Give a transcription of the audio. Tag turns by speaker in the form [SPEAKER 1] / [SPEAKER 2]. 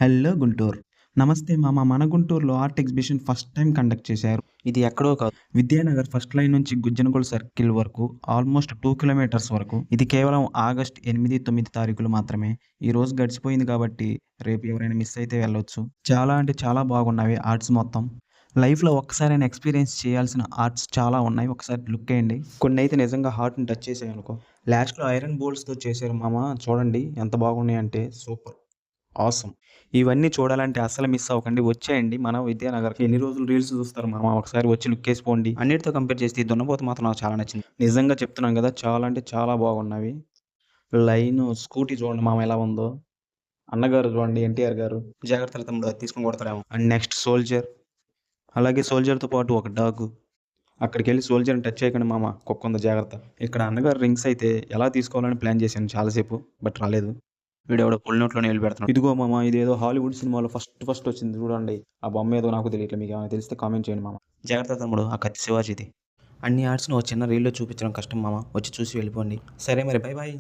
[SPEAKER 1] Hello Guntur. నమస్తే మామ. మన గుంటూరులో art exhibition first time conduct చేశారు.
[SPEAKER 2] ఇది ఎక్కడో కాదు.
[SPEAKER 1] విద్యానగర్ ఫస్ట్ లైన్ నుంచి గుజ్జనగూడ సర్కిల్ వరకు ఆల్మోస్ట్ 2 కిలోమీటర్స్ వరకు. ఇది కేవలం ఆగస్ట్ 8, 9 తారీఖులు మాత్రమే. ఈ రోజు గడిచిపోయింది కాబట్టి రేపు ఎవరైనా మిస్ అయితే వెళ్ళొచ్చు. చాలా అంటే చాలా బాగున్నవి ఆర్ట్స్ మొత్తం. లైఫ్‌లో ఒక్కసారైనా ఎక్స్‌పీరియన్స్ చేయాల్సిన ఆర్ట్స్ చాలా ఉన్నాయి. ఒకసారి లుక్ ఎయండి. కొన్నైతే నిజంగా హార్ట్‌ని టచ్ చేసాయనుకో. లాస్ట్‌లో ఐరన్ బోల్ట్స్‌తో చేశారు మామ. చూడండి ఎంత బాగున్నాయంటే సూపర్. ఆసమ్! ఇవన్నీ చూడాలంటే అస్సలు మిస్ అవ్వకండి. వచ్చేయండి మన విద్యానగర్‌కి. ఎన్ని రోజులు రీల్స్ చూస్తారు మామ. ఒకసారి వచ్చి లుక్కేసి పోండి.
[SPEAKER 2] అన్నిటితో కంపేర్ చేస్తే ఈ దున్నపోతు మాత్రం నాకు చాలా నచ్చింది.
[SPEAKER 1] నిజంగా చెప్తున్నాను గదా! చాలా అంటే చాలా బాగున్నవి. లైను స్కూటీ చూడండి మామ ఎలా ఉందో. అన్నగారు చూడండి ఎన్టీఆర్ గారు.
[SPEAKER 2] జాగ్రత్తలు తమ్ముడు అది తీసుకొని కొడతాడేమో.
[SPEAKER 1] And next soldier. అలాగే సోల్జర్‌తో పాటు ఒక డాగు. అక్కడికెళ్ళి సోల్జర్‌ని టచ్ చేయకండి మామ. కుక్కుంది జాగ్రత్త. ఇక్కడ అన్నగారు రింగ్స్ అయితే ఎలా తీసుకోవాలని ప్లాన్ చేశాను చాలా సేపు. బట్ రాలేదు.
[SPEAKER 2] వీడెవడో పులి నోట్లోనే ఏళ్ళు పెడుతున్నాడు.
[SPEAKER 1] ఇదిగో మామ ఇదేదో హాలీవుడ్ సినిమాలో ఫస్ట్ వచ్చింది చూడండి. ఆ బొమ్మ ఏదో నాకు తెలియట్లే. మీకేమైనా తెలిస్తే కామెంట్ చేయండి మామ.
[SPEAKER 2] జాగ్రత్త తమ్ముడు ఆ కత్తి శివాజీది. అన్ని ఆర్ట్స్‌ని ఒక చిన్న రీల్‌లో చూపించడం కష్టం మామ. వచ్చి చూసి వెళ్ళిపోండి. సరే మరి బై బాయ్.